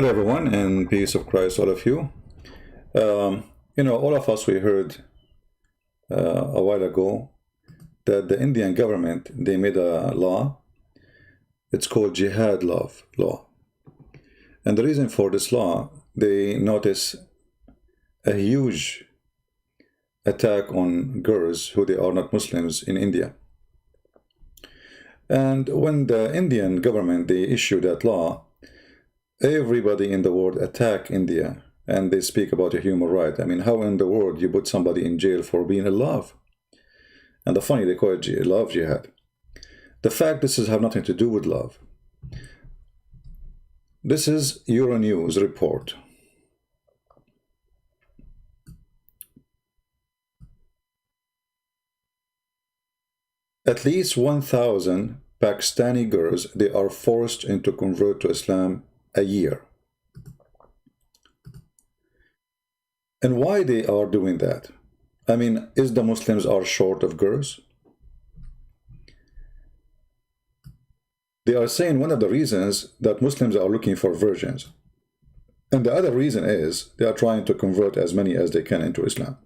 Hello, everyone, and peace of Christ, all of you. All of us, we heard a while ago that the Indian government, they made a law. It's called Jihad law. And the reason for this law, they notice a huge attack on girls who they are not Muslims in India. And when the Indian government, they issued that law, everybody in the world attack India, and they speak about a human right. I mean, how in the world you put somebody in jail for being in love? And the funny, they call it love jihad. The fact this have nothing to do with love. This is Euronews report. At least 1,000 Pakistani girls, they are forced into convert to Islam a year. And why they are doing that? I mean, is the Muslims are short of girls? They are saying one of the reasons that Muslims are looking for virgins. And the other reason is they are trying to convert as many as they can into Islam.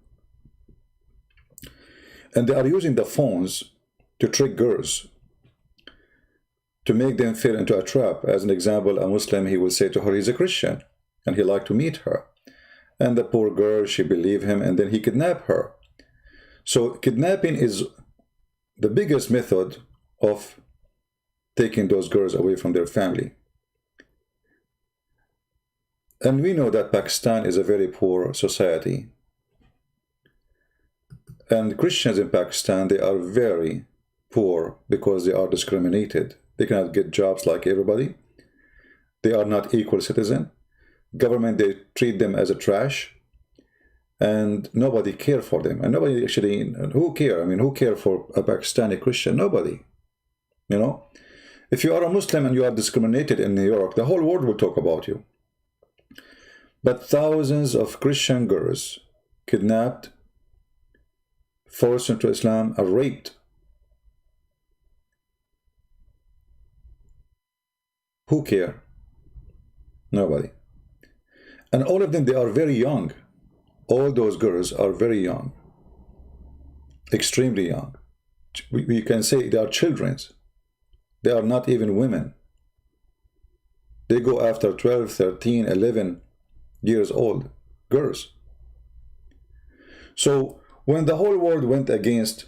And they are using the phones to trick girls, to make them fall into a trap. As an example, a Muslim, he will say to her, he's a Christian, and he like to meet her. And the poor girl, she believe him, and then he kidnap her. So kidnapping is the biggest method of taking those girls away from their family. And we know that Pakistan is a very poor society. And Christians in Pakistan, they are very poor because they are discriminated. They cannot get jobs like everybody. They are not equal citizen. Government, they treat them as a trash. And nobody care for them. And nobody actually, who care? I mean, who care for a Pakistani Christian? Nobody. You know? If you are a Muslim and you are discriminated in New York, the whole world will talk about you. But thousands of Christian girls kidnapped, forced into Islam, are raped. Who care? Nobody. And all of them, they are very young. All those girls are very young. Extremely young. We can say they are children. They are not even women. They go after 12, 13, 11 years old girls. So when the whole world went against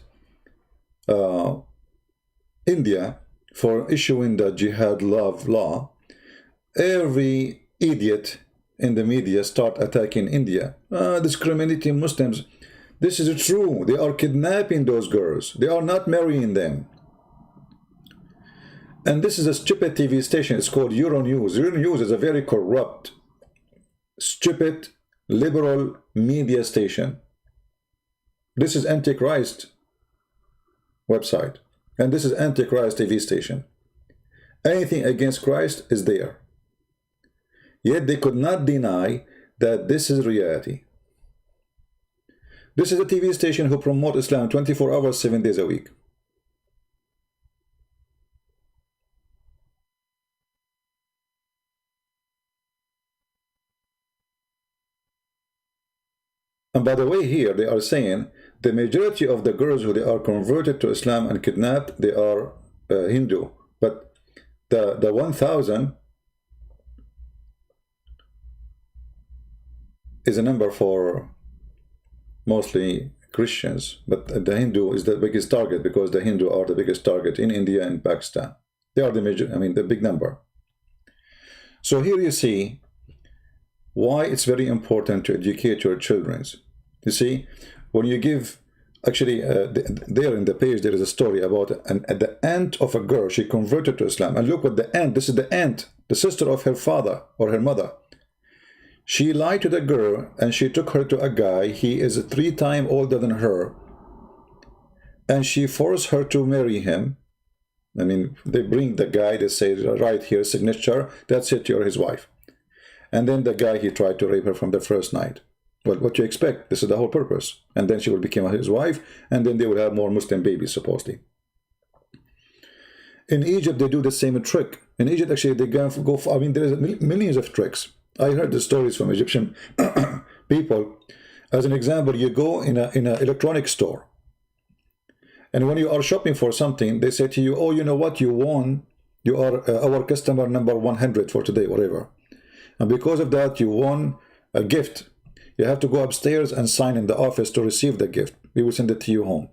India for issuing the jihad law, every idiot in the media start attacking India, discriminating Muslims. This is true. They are kidnapping those girls. They are not marrying them. And this is a stupid TV station. It's called Euronews. Euronews is a very corrupt, stupid, liberal media station. This is Antichrist website. And this is Antichrist TV station. Anything against Christ is there. Yet they could not deny that this is reality. This is a TV station who promote Islam 24 hours, 7 days a week. And by the way, here they are saying the majority of the girls who they are converted to Islam and kidnapped, they are Hindu. But the 1,000 is a number for mostly Christians. But the Hindu is the biggest target because the Hindu are the biggest target in India and Pakistan. They are the major, I mean, the big number. So here you see why it's very important to educate your children. You see, when you give, actually, there in the page, there is a story about the aunt of a girl. She converted to Islam. And look what the aunt, this is the aunt, the sister of her father or her mother. She lied to the girl and she took her to a guy. He is 3 times older than her. And she forced her to marry him. I mean, they bring the guy, they say, right here, signature, that's it, you're his wife. And then the guy, he tried to rape her from the first night. Well, what you expect? This is the whole purpose. And then she will become his wife, and then they will have more Muslim babies, supposedly. In Egypt, they do the same trick. In Egypt, actually, they go for, I mean, there's millions of tricks. I heard the stories from Egyptian people. As an example, you go in a electronic store, and when you are shopping for something, they say to you, oh, you know what, you won, you are our customer number 100 for today, whatever. And because of that, you won a gift. You have to go upstairs and sign in the office to receive the gift. We will send it to you home.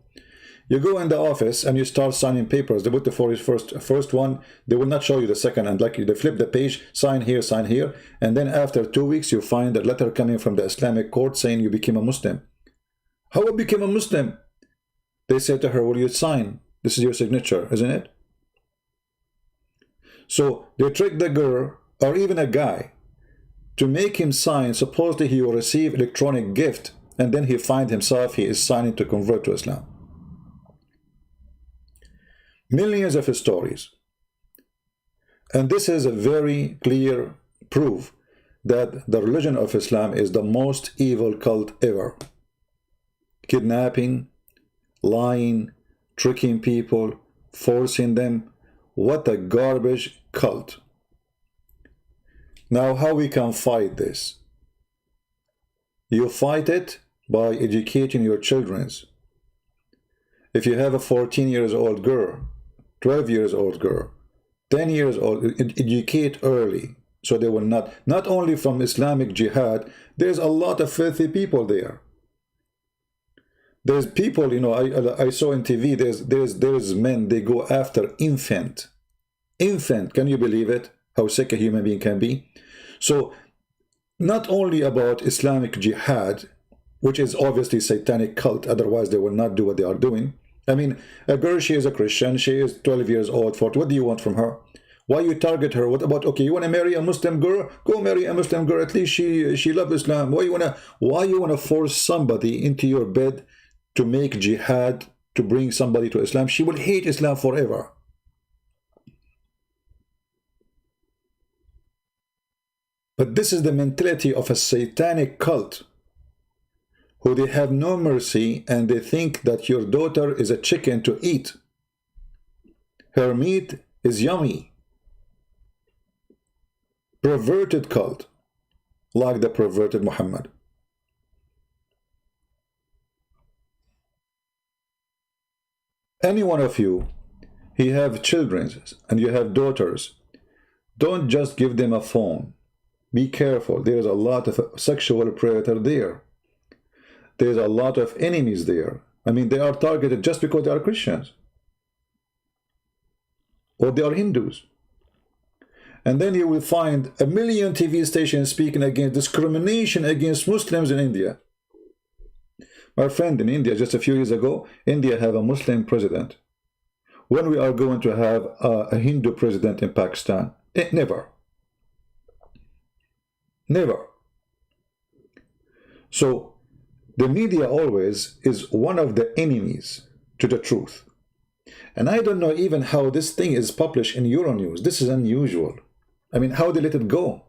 You go in the office and you start signing papers. They put the first one. They will not show you the second. And like they flip the page, sign here. And then after 2 weeks, you find a letter coming from the Islamic court saying you became a Muslim. How I became a Muslim? They say to her, will you sign? This is your signature, isn't it? So they trick the girl or even a guy to make him sign. Supposedly he will receive electronic gift, and then he find himself he is signing to convert to Islam. Millions of stories. And this is a very clear proof that the religion of Islam is the most evil cult ever. Kidnapping, lying, tricking people, forcing them. What a garbage cult. Now, how we can fight this? You fight it by educating your children. If you have a 14-year-old girl, 12-year-old girl, 10 years old, educate early so they will not only from Islamic jihad, there's a lot of filthy people there. There's people, you know, I saw on TV, there's men, they go after infant. Infant, can you believe it? How sick a human being can be? So, not only about Islamic jihad, which is obviously satanic cult, otherwise they will not do what they are doing. I mean, a girl, she is a Christian, she is 12 years old, 40. What do you want from her? Why you target her? What about, okay, you want to marry a Muslim girl? Go marry a Muslim girl. At least she loves Islam. Why you wanna force somebody into your bed to make jihad, to bring somebody to Islam? She will hate Islam forever. But this is the mentality of a satanic cult, who they have no mercy, and they think that your daughter is a chicken to eat. Her meat is yummy. Perverted cult, like the perverted Muhammad. Any one of you, he have children and you have daughters, don't just give them a phone. Be careful. There's a lot of sexual predator there. There's a lot of enemies there. I mean, they are targeted just because they are Christians or they are Hindus. And then you will find a million TV stations speaking against discrimination against Muslims in India. My friend, in India, just a few years ago, India have a Muslim president. When we are going to have a Hindu president in Pakistan? Never. Never. So, the media always is one of the enemies to the truth. And I don't know even how this thing is published in Euronews. This is unusual. I mean, how they let it go?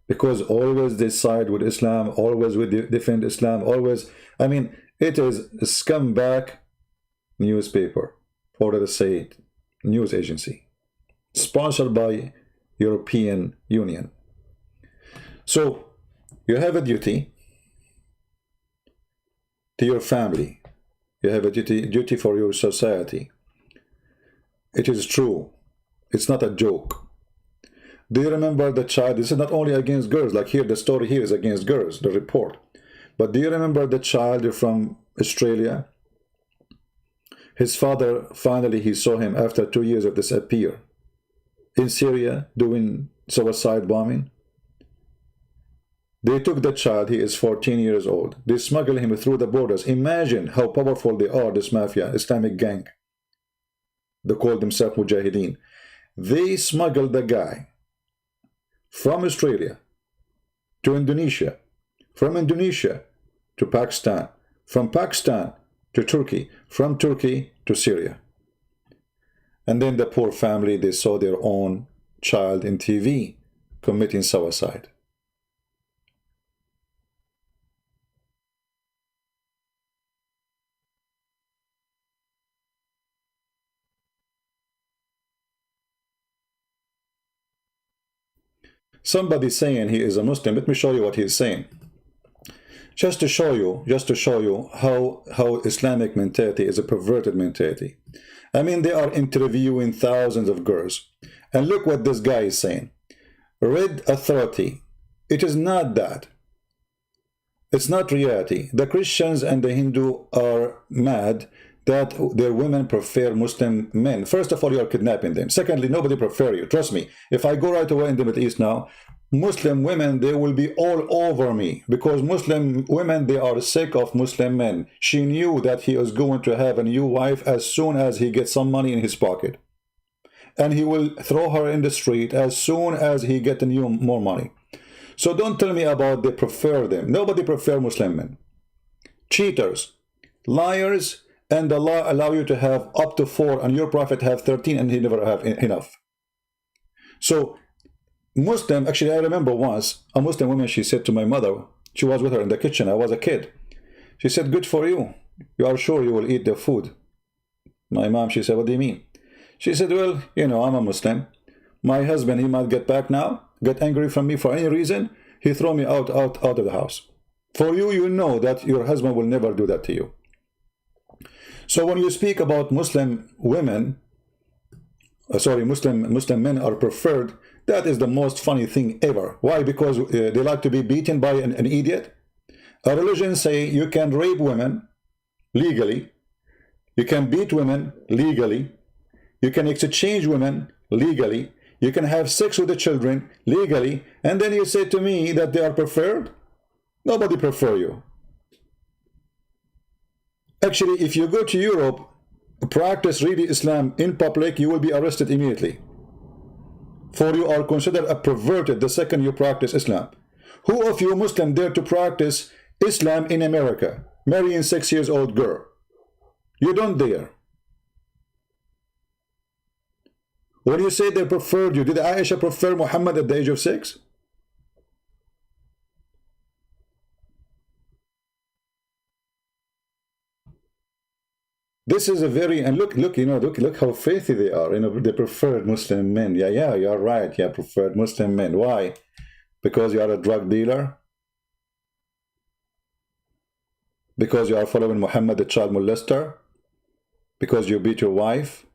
Because always they side with Islam, always we defend Islam, always. I mean, it is a scumbag newspaper, or let us say it, news agency, sponsored by European Union. So, you have a duty to your family. You have a duty for your society. It is true. It's not a joke. Do you remember the child? This is not only against girls. Like here, the story here is against girls, the report. But do you remember the child from Australia? His father, finally, he saw him after 2 years of disappear. In Syria, doing suicide bombing. They took the child, he is 14 years old. They smuggled him through the borders. Imagine how powerful they are, this mafia, Islamic gang. They call themselves Mujahideen. They smuggled the guy from Australia to Indonesia, from Indonesia to Pakistan, from Pakistan to Turkey, from Turkey to Syria. And then the poor family, they saw their own child in TV committing suicide. somebody saying he is a Muslim, let me show you what he is saying. Just to show you how Islamic mentality is a perverted mentality. I mean, they are interviewing thousands of girls. And look what this guy is saying. Red authority. It is not that. It's not reality. The Christians and the Hindu are mad that their women prefer Muslim men. First of all, you are kidnapping them. Secondly, nobody prefer you. Trust me. If I go right away in the Middle East now, Muslim women, they will be all over me, because Muslim women, they are sick of Muslim men. She knew that he was going to have a new wife as soon as he gets some money in his pocket. And he will throw her in the street as soon as he gets more money. So don't tell me about they prefer them. Nobody prefer Muslim men. Cheaters, liars, and Allah allow you to have up to 4, and your prophet have 13, and he never have enough. So Muslim, actually I remember once, a Muslim woman, she said to my mother, she was with her in the kitchen, I was a kid. She said, good for you. You are sure you will eat the food? My mom, she said, what do you mean? She said, well, you know, I'm a Muslim. My husband, he might get back now, get angry from me for any reason. He throw me out of the house. For you, you know that your husband will never do that to you. So when you speak about Muslim women, Muslim men are preferred, that is the most funny thing ever. Why? Because they like to be beaten by an idiot. Our religion say you can rape women legally, you can beat women legally, you can exchange women legally, you can have sex with the children legally, and then you say to me that they are preferred? Nobody prefer you. Actually, if you go to Europe, practice really Islam in public, you will be arrested immediately. For you are considered a perverted the second you practice Islam. Who of you Muslim dare to practice Islam in America, marrying 6 years old girl? You don't dare. When you say they preferred you, did Aisha prefer Muhammad at the age of 6? This is a very, and look, you know, look how faithy they are. You know, they preferred Muslim men. Yeah, you're right. Yeah, preferred Muslim men. Why? Because you are a drug dealer? Because you are following Muhammad, the child molester? Because you beat your wife?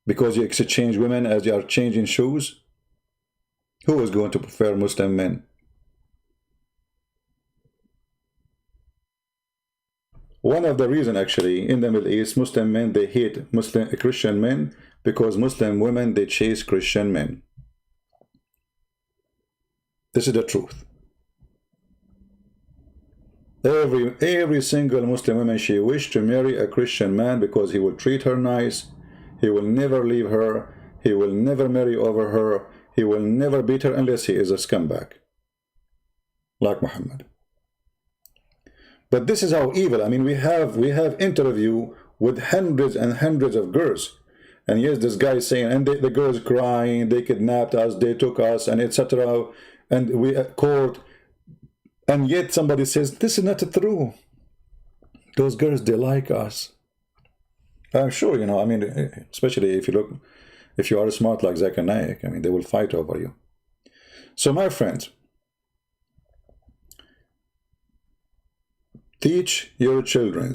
Because you exchange women as you are changing shoes? Who is going to prefer Muslim men? One of the reasons, actually, in the Middle East, Muslim men, they hate Christian men, because Muslim women, they chase Christian men. This is the truth. Every single Muslim woman, she wished to marry a Christian man because he will treat her nice, he will never leave her, he will never marry over her, he will never beat her unless he is a scumbag, like Muhammad. But this is how evil. I mean, we have interview with hundreds and hundreds of girls, and yes, this guy is saying, and the girls crying, they kidnapped us, they took us, and etc. And we at court, and yet somebody says this is not true. Those girls, they like us. I'm sure, you know. I mean, especially if you are smart like Zakir Naik, I mean, they will fight over you. So, my friends, teach your children.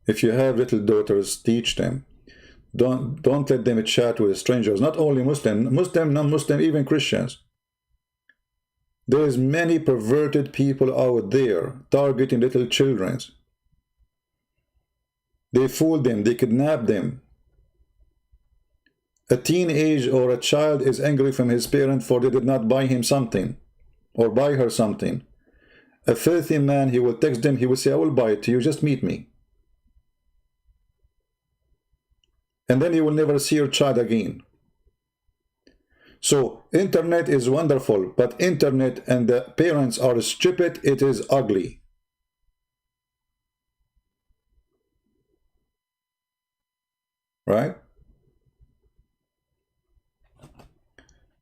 If you have little daughters, teach them. Don't let them chat with strangers. Not only Muslim, non-Muslim, even Christians. There's many perverted people out there targeting little children. They fool them, they kidnap them. A teenage or a child is angry from his parent for they did not buy him something or buy her something. A filthy man, he will text them, he will say, I will buy it to you, just meet me. And then you will never see your child again. So, internet is wonderful, but internet and the parents are stupid, it is ugly. Right?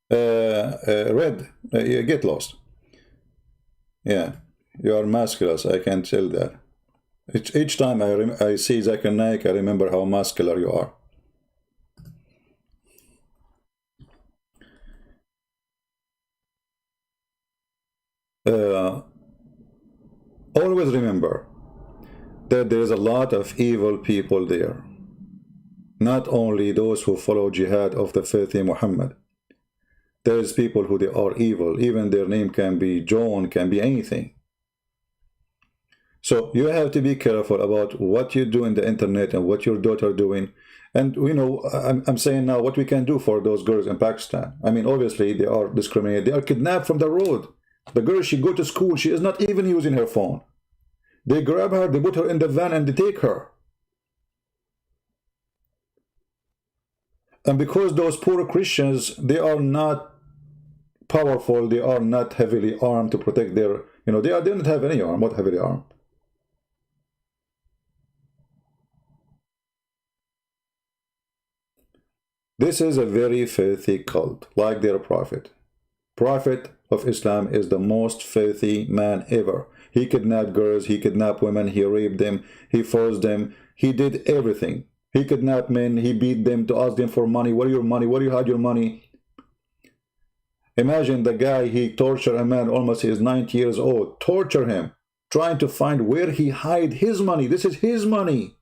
Red, you get lost. Yeah. You are masculine, I can tell that. Each time I see Zakir Naik, I remember how muscular you are. Always remember that there is a lot of evil people there. Not only those who follow jihad of the filthy Muhammad. There is people who they are evil. Even their name can be John, can be anything. So you have to be careful about what you do in the internet and what your daughter doing. And you know, I'm saying now what we can do for those girls in Pakistan. I mean, obviously they are discriminated. They are kidnapped from the road. The girl, she go to school. She is not even using her phone. They grab her, they put her in the van and they take her. And because those poor Christians, they are not powerful, they are not heavily armed to protect their, you know, they don't have any arm, not heavily armed. This is a very filthy cult, like their prophet. Prophet of Islam is the most filthy man ever. He kidnapped girls, he kidnapped women, he raped them, he forced them, he did everything. He kidnapped men, he beat them to ask them for money. Where your money? Where you hide your money? Imagine the guy, he tortured a man, almost he is 90 years old, torture him, trying to find where he hide his money. This is his money.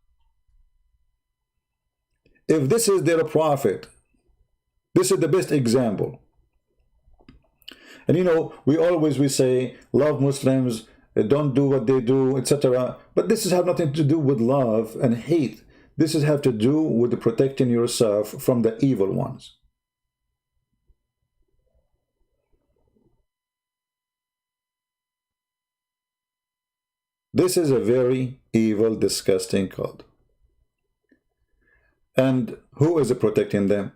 If this is their prophet, this is the best example. And you know, we say, love Muslims, don't do what they do, etc. But this has nothing to do with love and hate. This has have to do with protecting yourself from the evil ones. This is a very evil, disgusting cult. And who is protecting them?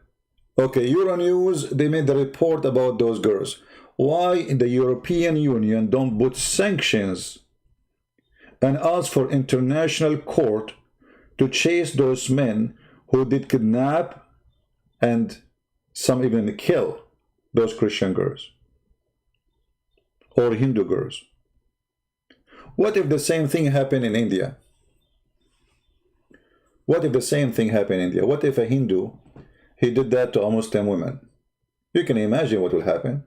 Okay, Euronews, they made the report about those girls. Why the European Union don't put sanctions and ask for international court to chase those men who did kidnap and some even kill those Christian girls or Hindu girls? What if the same thing happened in India? What if the same thing happened in India? What if a Hindu, he did that to a Muslim woman? You can imagine what will happen.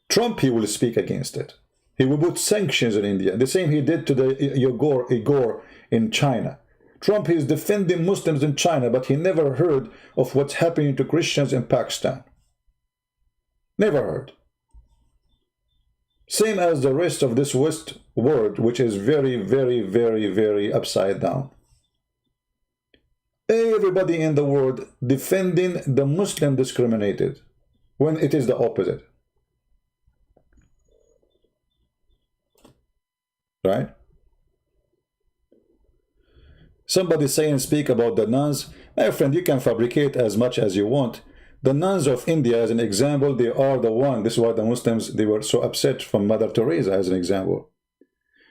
Trump, he will speak against it. He will put sanctions in India. The same he did to the Uyghur in China. Trump is defending Muslims in China, but he never heard of what's happening to Christians in Pakistan. Never heard. Same as the rest of this West world, which is very, very, very, very upside down. Everybody in the world defending the Muslim discriminated, when it is the opposite. Right? Somebody say and speak about the nuns. My friend, you can fabricate as much as you want. The nuns of India, as an example, they are the one. This is why the Muslims, they were so upset from Mother Teresa, as an example.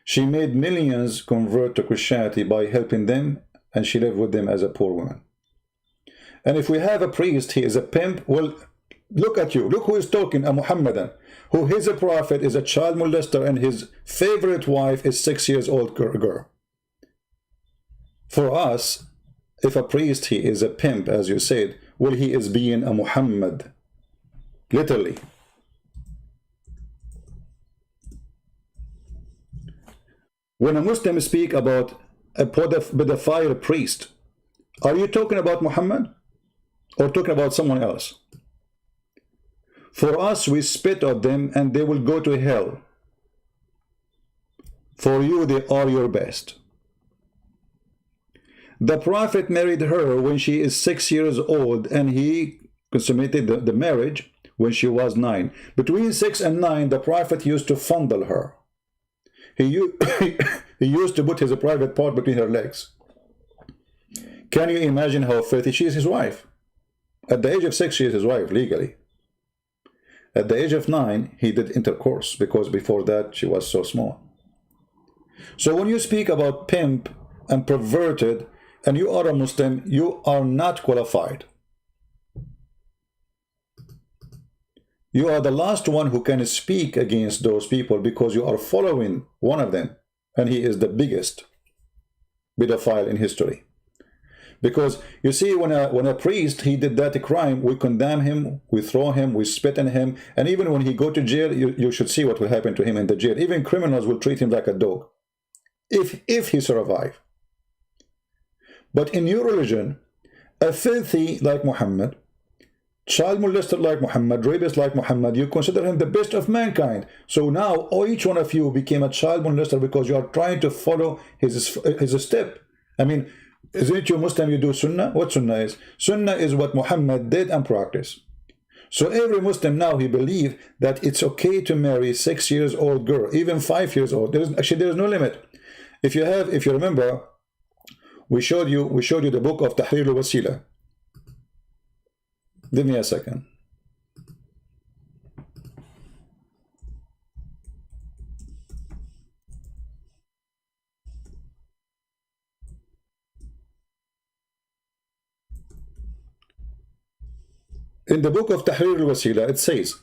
She made millions convert to Christianity by helping them, and she lived with them as a poor woman. And if we have a priest, he is a pimp. Well, look at you. Look who is talking, a Muhammadan, who is a prophet, is a child molester, and his favorite wife is 6 years old girl. For us, if a priest, he is a pimp, as you said, well, he is being a Muhammad. Literally. When a Muslim speak about a pedophile priest, are you talking about Muhammad or talking about someone else? For us, we spit at them and they will go to hell. For you, they are your best. The Prophet married her when she is 6 years old, and he consummated the marriage when she was 9. Between 6 and 9, the Prophet used to fondle her. He used to put his private part between her legs. Can you imagine how filthy? She is his wife. At the age of 6, she is his wife, legally. At the age of 9, he did intercourse, because before that, she was so small. So when you speak about pimp and perverted, and you are a Muslim, you are not qualified. You are the last one who can speak against those people, because you are following one of them, and he is the biggest pedophile in history. Because you see, when a priest, he did that crime, we condemn him, we throw him, we spit on him, and even when he go to jail, you should see what will happen to him in the jail. Even criminals will treat him like a dog, if he survive. But in your religion, a filthy like Muhammad, child molester like Muhammad, rapist like Muhammad, you consider him the best of mankind. So now each one of you became a child molester because you are trying to follow his step. I mean, isn't it you Muslim, you do sunnah? What sunnah is? Sunnah is what Muhammad did and practiced. So every Muslim now, he believes that it's okay to marry 6 years old girl, even 5 years old. There's no limit. If you remember, we showed you the book of Tahrir al-Wasila. Give me a second. In the book of Tahrir al-Wasila, it says,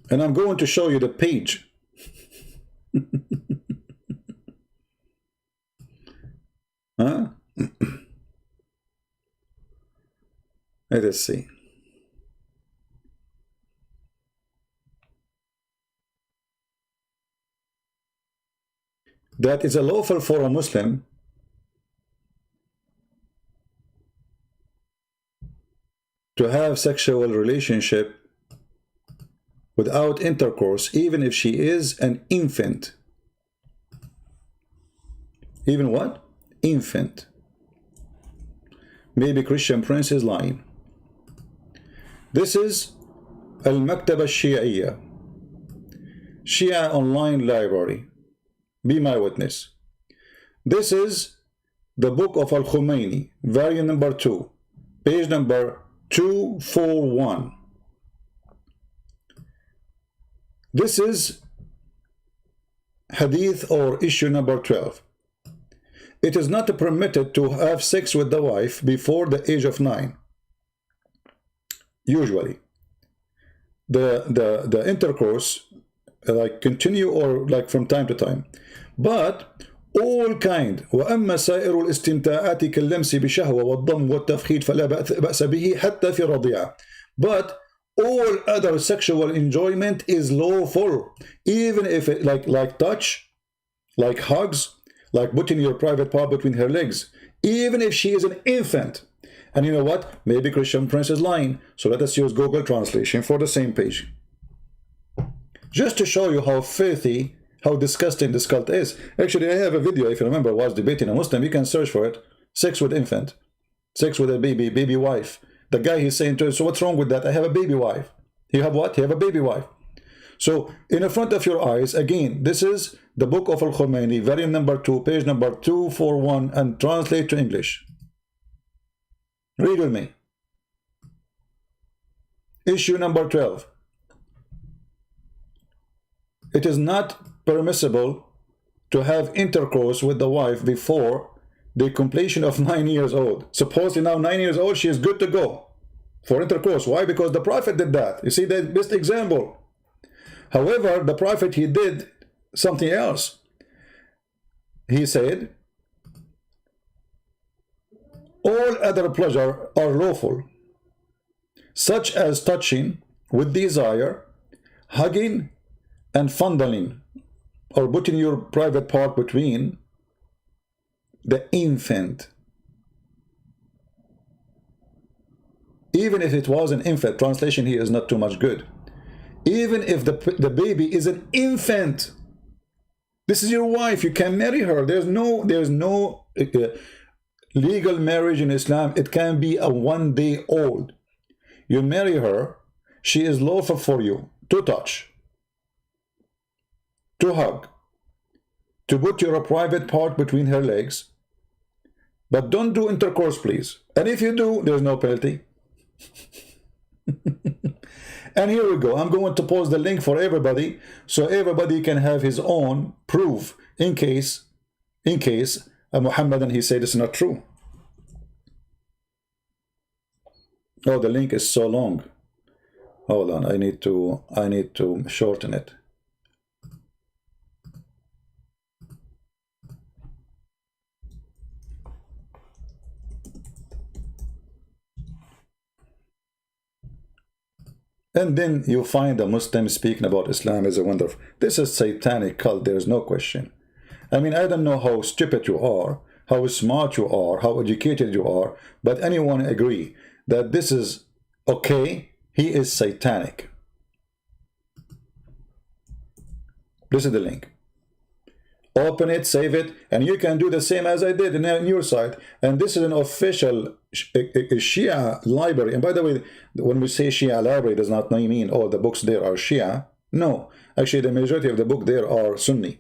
and I'm going to show you the page. Huh? Let us see. That is lawful for a Muslim to have sexual relationship without intercourse, even if she is an infant. Even what? Infant. Maybe Christian Prince is lying. This is Al-Maktaba Shi'iyya, Shia online library. Be my witness. This is the book of Al-Khomeini, volume number 2, page number 241. This is hadith or issue number 12. It is not permitted to have sex with the wife before the age of 9. Usually the intercourse like continue or like from time to time, but all kind وأما سائر الاستمتاعات كاللمس بشهوة والضم والتفخيد فلا بأس به حتى في الرضيعة. But all other sexual enjoyment is lawful, even if it like touch, like hugs, like putting your private part between her legs, even if she is an infant. And you know what? Maybe Christian Prince is lying. So let us use Google Translation for the same page. Just to show you how filthy, how disgusting this cult is. Actually, I have a video, if you remember, I was debating a Muslim. You can search for it. Sex with infant. Sex with a baby wife. The guy, he's saying to us, so what's wrong with that? I have a baby wife. You have what? You have a baby wife. So in front of your eyes, again, this is the book of Al-Khomeini, volume number 2, page number 241, and translate to English. Read with me. Issue number 12. It is not permissible to have intercourse with the wife before the completion of 9 years old. Supposedly now 9 years old, she is good to go for intercourse. Why? Because the Prophet did that. You see, the best example. However, the Prophet, he did something else. He said, all other pleasure are lawful, such as touching with desire, hugging, and fondling, or putting your private part between the infant. Even if it was an infant, translation here is not too much good. Even if the baby is an infant, this is your wife, you can marry her. There's no legal marriage in Islam. It can be a 1 day old. You marry her, she is lawful for you to touch, to hug, to put your private part between her legs, but don't do intercourse, please. And if you do, there's no penalty. And here we go. I'm going to post the link for everybody, so everybody can have his own proof in case Muhammad and he said it's not true. Oh, the link is so long. Hold on, I need to shorten it. And then you find a Muslim speaking about Islam is a wonderful. This is satanic cult, there is no question. I mean, I don't know how stupid you are, how smart you are, how educated you are, but anyone agree that this is okay? He is satanic. This is the link. Open it, save it, and you can do the same as I did in your site. And this is an official Shia library. And by the way, when we say Shia library, does not mean all the books there are Shia. No, actually the majority of the book there are Sunni.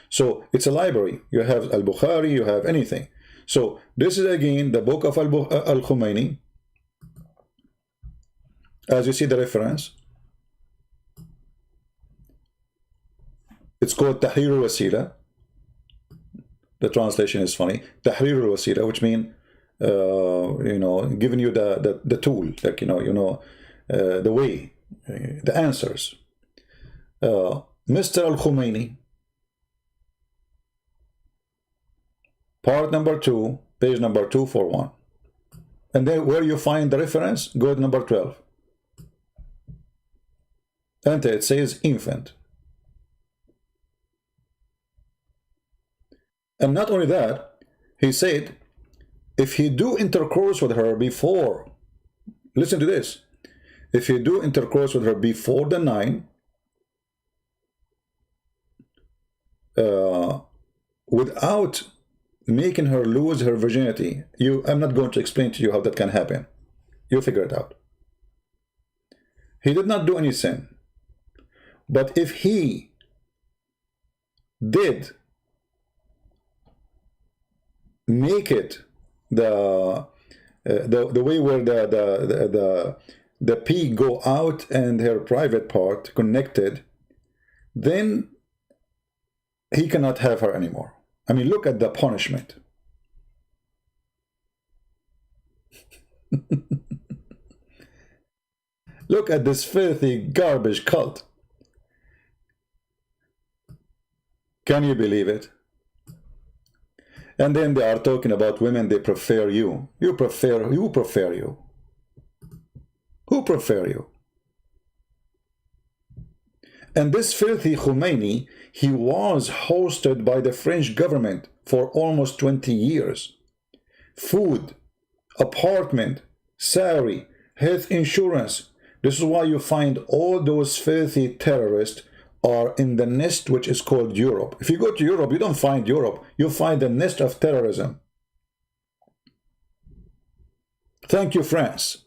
So it's a library. You have Al-Bukhari, you have anything. So this is again the book of Al-Khomeini. As you see the reference, it's called Tahrir al-Wasila. The translation is funny. Tahrir al-Wasila, which means, you know, giving you the tool, like, the way, the answers. Mr. Al-Khomeini, part number 2, page number 241. And then where you find the reference, go to number 12. Enter, it says infant. And not only that, he said, if he do intercourse with her before, listen to this, if he do intercourse with her before the 9, without making her lose her virginity, I'm not going to explain to you how that can happen. You figure it out. He did not do any sin. But if he did make it the way where the pee go out and her private part connected, then he cannot have her anymore. I mean, look at the punishment. Look at this filthy garbage cult. Can you believe it? And then they are talking about women, they prefer you. You prefer you. Who prefer you? And this filthy Khomeini, he was hosted by the French government for almost 20 years. Food, apartment, salary, health insurance. This is why you find all those filthy terrorists are in the nest which is called Europe. If you go to Europe, you don't find Europe, you find the nest of terrorism. Thank you, France.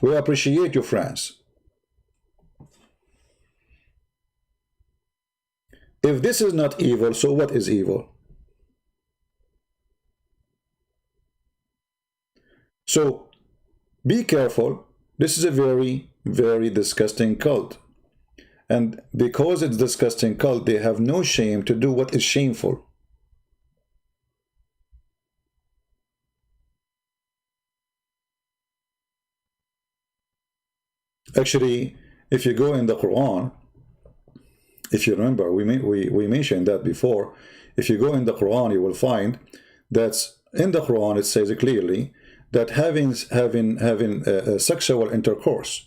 We appreciate you, France. If this is not evil, so what is evil? So be careful. This is a very, very disgusting cult. And because it's disgusting cult, they have no shame to do what is shameful. Actually, if you go in the Quran, if you remember, we mentioned that before. If you go in the Quran, you will find that in the Quran it says clearly that having sexual intercourse,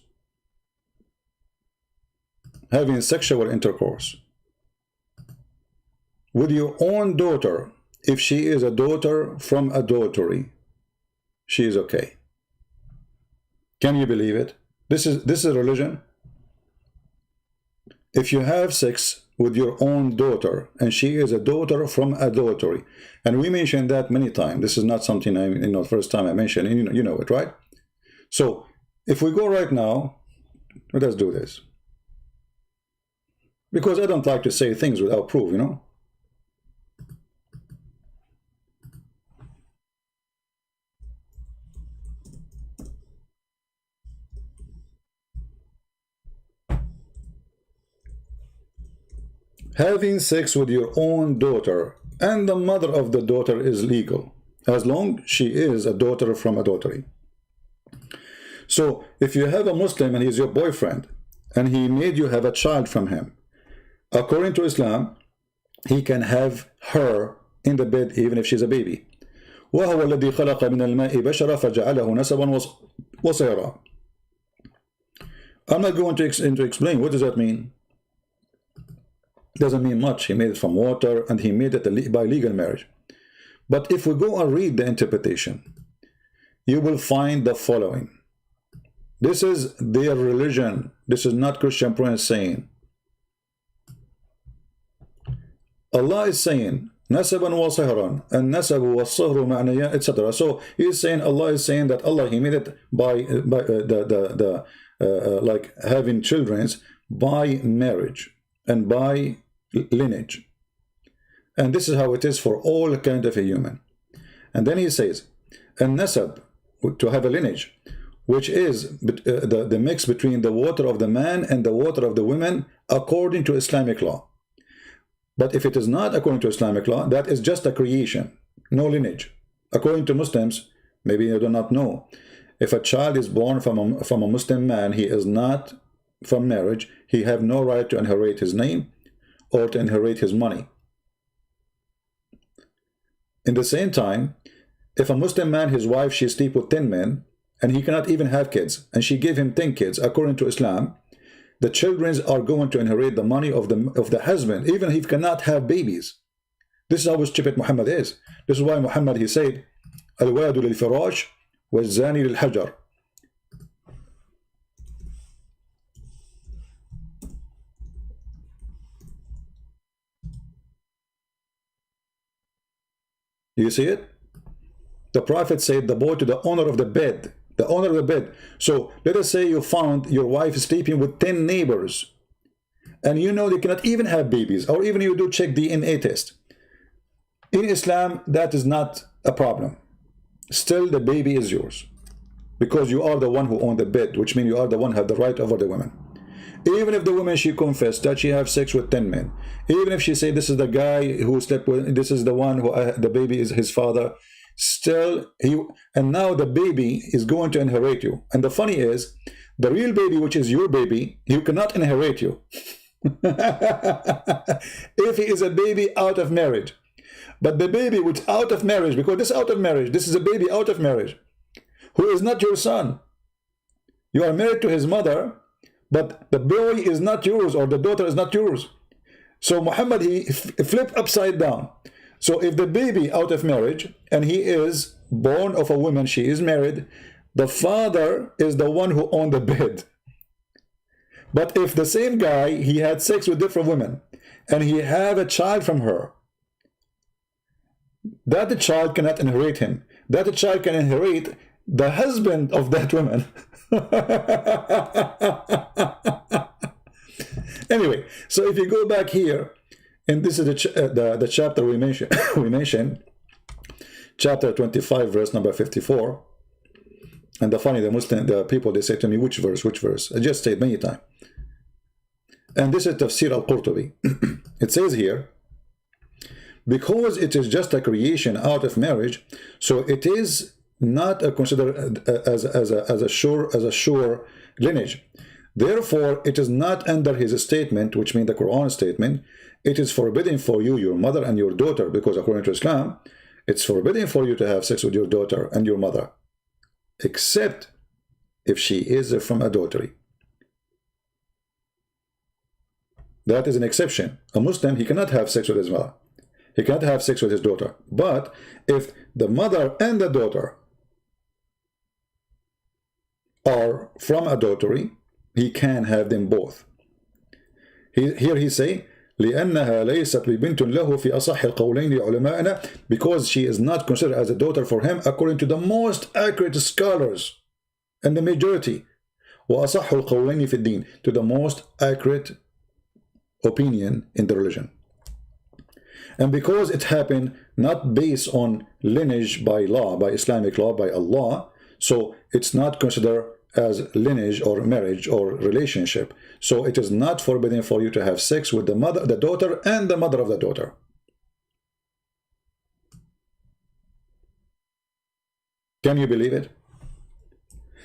with your own daughter, if she is a daughter from adultery, she is okay. Can you believe it? This is religion. If you have sex with your own daughter and she is a daughter from adultery, and we mentioned that many times, this is not something first time I mentioned, and you know it, right? So if we go right now, let us do this, because I don't like to say things without proof, Having sex with your own daughter and the mother of the daughter is legal, as long she is a daughter from adultery. So if you have a Muslim and he's your boyfriend, and he made you have a child from him, according to Islam, he can have her in the bed even if she's a baby. وَهُوَ الَّذِي خَلَقَ مِنَ الْمَاءِ بَشَرًا فَجَعَلَهُ نَسَبًا وَصِهْرًا. I'm not going to explain what does that mean. Doesn't mean much. He made it from water, and he made it by legal marriage. But if we go and read the interpretation, you will find the following. This is their religion. This is not Christian Prince saying. Allah is saying, nasaban wa sihran, and nasabu wa sihru ma'naya, etc. So he is saying, Allah is saying that Allah, he made it by like having children by marriage and by lineage. And this is how it is for all kind of a human. And then he says, and nasab, to have a lineage, which is the mix between the water of the man and the water of the women according to Islamic law. But if it is not according to Islamic law, that is just a creation, no lineage. According to Muslims, maybe you do not know, if a child is born from a Muslim man, he is not from marriage, he have no right to inherit his name or to inherit his money. In the same time, if a Muslim man, his wife, she sleep with 10 men, and he cannot even have kids, and she gave him 10 kids, according to Islam, the children are going to inherit the money of the husband, even if he cannot have babies. This is how stupid Muhammad is. This is why Muhammad, he said, Al-waladu lil-firash wal-zani lil-hajar. You see it? The Prophet said, the boy to the owner of the bed. The owner of the bed. So let us say you found your wife sleeping with 10 neighbors, and you know they cannot even have babies, or even you do check DNA test. In Islam, that is not a problem. Still, the baby is yours, because you are the one who owned the bed, which means you are the one who have the right over the women. Even if the woman, she confessed that she have sex with 10 men, even if she say this is the guy who slept with, this is the one who the baby is his father, still and now the baby is going to inherit you. And the funny is, the real baby, which is your baby, you cannot inherit you if he is a baby out of marriage. But the baby which out of marriage, because this out of marriage, this is a baby out of marriage, who is not your son. You are married to his mother, but the boy is not yours, or the daughter is not yours. So Muhammad, he flipped upside down. So if the baby out of marriage, and he is born of a woman, she is married, the father is the one who owned the bed. But if the same guy, he had sex with different women, and he have a child from her, that child cannot inherit him. That child can inherit the husband of that woman. Anyway, so if you go back here, and this is the chapter we mentioned, chapter 25, verse number 54. And the people, they say to me, which verse? I just said many times. And this is Tafsir al-Qurtubi. It says here, because it is just a creation out of marriage, so it is not considered as a sure lineage. Therefore, it is not under his statement, which means the Quran statement, it is forbidden for you, your mother and your daughter, because according to Islam, it's forbidden for you to have sex with your daughter and your mother, except if she is from adultery. That is an exception. A Muslim, he cannot have sex with his mother. He cannot have sex with his daughter. But if the mother and the daughter are from adultery, he can have them both. Here he say, لأنها ليست ببنت له في أصح القولين لعلمائنا, because she is not considered as a daughter for him according to the most accurate scholars and the majority. وأصح القولين في الدين, to the most accurate opinion in the religion. And because it happened not based on lineage by law, by Islamic law, by Allah, so it's not considered as lineage or marriage or relationship. So it is not forbidden for you to have sex with the mother, the daughter, and the mother of the daughter. Can you believe it?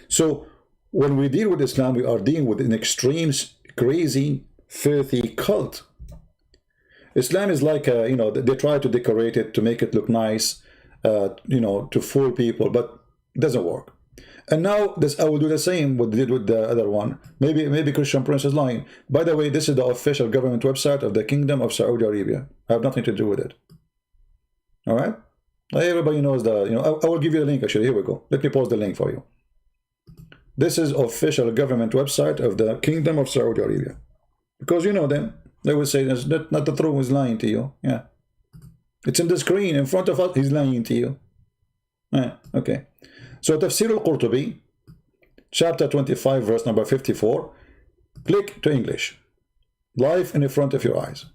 So when we deal with Islam, we are dealing with an extreme, crazy, filthy cult. Islam is like, they try to decorate it to make it look nice, to fool people, but it doesn't work. And now this, I will do the same what they did with the other one. Maybe Christian Prince is lying. By the way, this is the official government website of the Kingdom of Saudi Arabia. I have nothing to do with it. All right? Everybody knows the, I will give you the link actually. Here we go. Let me post the link for you. This is official government website of the Kingdom of Saudi Arabia. Because you know them. They will say, that's not the truth, he's lying to you. Yeah. It's in the screen in front of us, he's lying to you. Yeah, okay. So Tafsir al-Qurtubi, chapter 25, verse number 54. Click to English. Live in front of your eyes.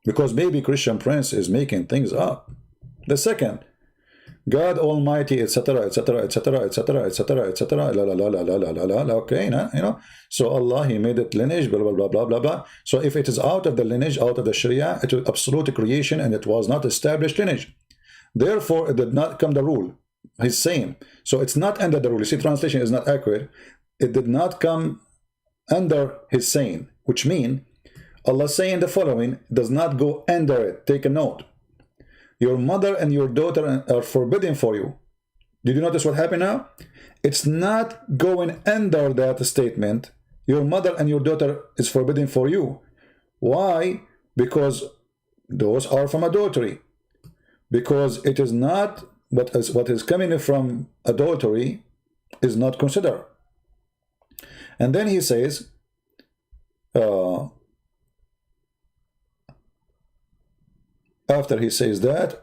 Because maybe Christian Prince is making things up. The second, God Almighty, etc., etc., etc., etc., etc., etc. La la la la la la la la. Okay, so Allah, He made it lineage, blah blah blah blah blah blah. So if it is out of the lineage, out of the Sharia, it was absolute creation, and it was not established lineage. Therefore, it did not come the rule. He's saying, so it's not under the rule. You see, translation is not accurate. It did not come under His saying, which means Allah saying the following does not go under it. Take a note. Your mother and your daughter are forbidden for you. Did you notice what happened now? It's not going under that statement. Your mother and your daughter is forbidden for you. Why? Because those are from adultery. Because it is not what is coming from adultery is not considered. And then he says, after he says that,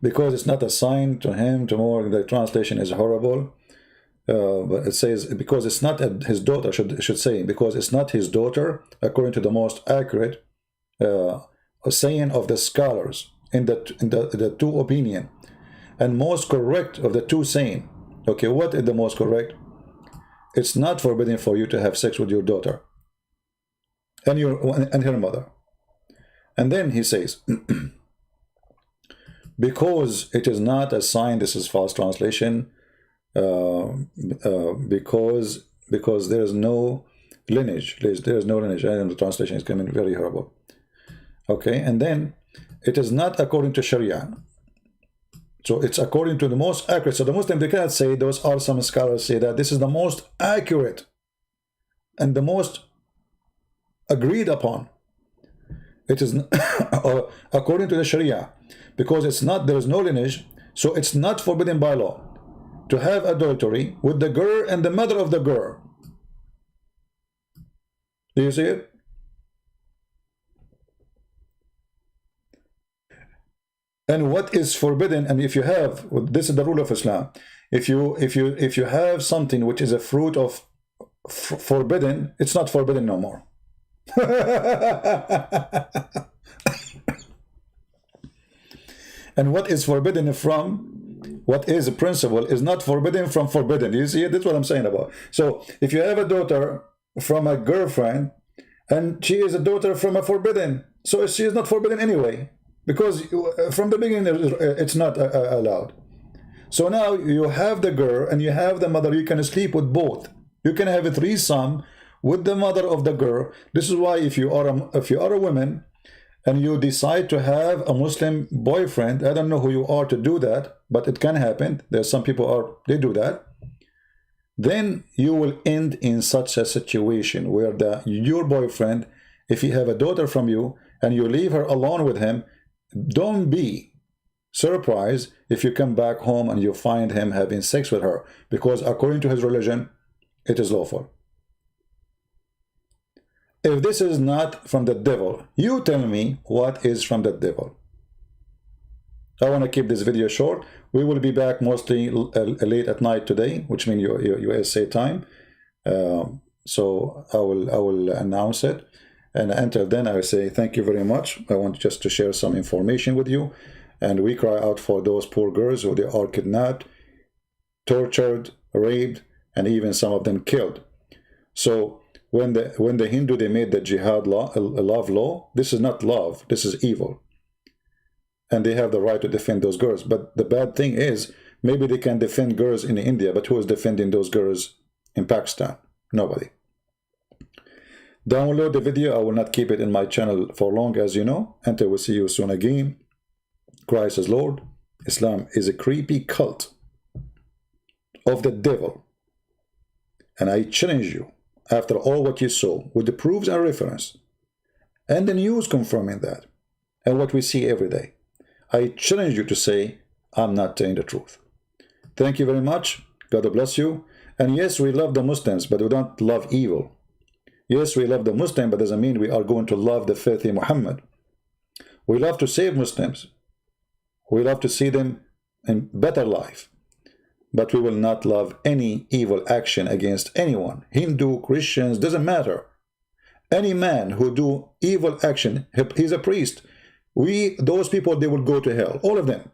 because it's not assigned to him, tomorrow the translation is horrible, but it says, because it's not his daughter, should say, because it's not his daughter, according to the most accurate saying of the scholars, in the two opinion, and most correct of the two saying. Okay, what is the most correct? It's not forbidden for you to have sex with your daughter and her mother. And then he says, because it is not a sign, this is false translation, because there is no lineage. There is no lineage. And the translation is coming very horrible. Okay, and then it is not according to Sharia. So it's according to the most accurate. So the Muslim, they cannot say, those are some scholars say that this is the most accurate and the most agreed upon. It is according to the Sharia, because it's not, there is no lineage, so it's not forbidden by law to have adultery with the girl and the mother of the girl. Do you see it? And what is forbidden, and if you have, this is the rule of Islam, if you have something which is a fruit of forbidden, it's not forbidden no more. And what is forbidden from what is a principle is not forbidden from forbidden. You see, that's what I'm saying about. So if you have a daughter from a girlfriend and she is a daughter from a forbidden, so she is not forbidden anyway, because from the beginning it's not allowed. So now you have the girl and you have the mother, you can sleep with both. You can have a threesome with the mother of the girl. This is why if you are a woman and you decide to have a Muslim boyfriend, I don't know who you are to do that, but it can happen. There's some people they do that. Then you will end in such a situation where your boyfriend, if he have a daughter from you and you leave her alone with him, don't be surprised if you come back home and you find him having sex with her, because according to his religion, it is lawful. If this is not from the devil, you tell me what is from the devil. I want to keep this video short. We will be back mostly late at night today, which means your USA time. So I will announce it. And until then, I will say thank you very much. I want just to share some information with you. And we cry out for those poor girls who they are kidnapped, tortured, raped, and even some of them killed. So when the Hindu, they made the jihad law, love law, this is not love, this is evil. And they have the right to defend those girls. But the bad thing is, maybe they can defend girls in India, but who is defending those girls in Pakistan? Nobody. Download the video. I will not keep it in my channel for long, as you know. Until we see you soon again. Christ is Lord. Islam is a creepy cult. of the devil. And I challenge you, after all what you saw, with the proofs and reference, and the news confirming that, and what we see every day, I challenge you to say, I'm not telling the truth. Thank you very much. God bless you. And yes, we love the Muslims, but we don't love evil. Yes, we love the Muslim, but doesn't mean we are going to love the filthy Muhammad. We love to save Muslims. We love to see them in better life. But we will not love any evil action against anyone. Hindu, Christians, doesn't matter. Any man who do evil action, he's a priest. Those people, they will go to hell, all of them.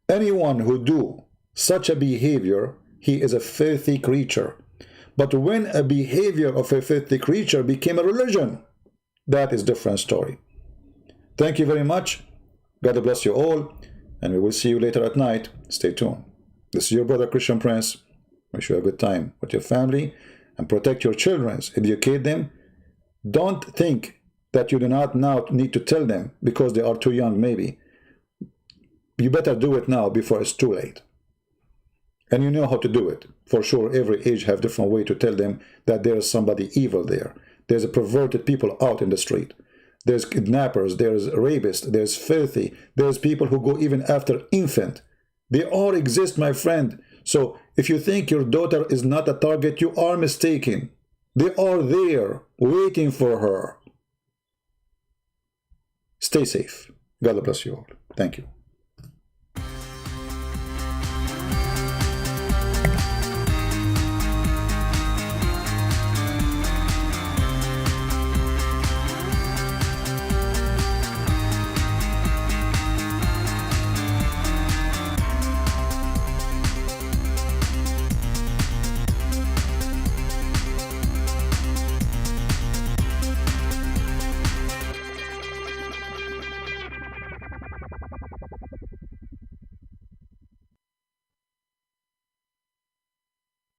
Anyone who do such a behavior, he is a filthy creature. But when a behavior of a filthy creature became a religion, that is a different story. Thank you very much. God bless you all, and we will see you later at night. Stay tuned. This is your brother Christian Prince. Wish you a good time with your family, and protect your children, educate them. Don't think that you do not now need to tell them because they are too young, maybe. You better do it now before it's too late. And you know how to do it. For sure, every age have different way to tell them that there is somebody evil there. There's a perverted people out in the street. There's kidnappers, there's rapists, there's filthy, there's people who go even after infant. They all exist, my friend. So if you think your daughter is not a target, you are mistaken. They are there, waiting for her. Stay safe. God bless you all. Thank you.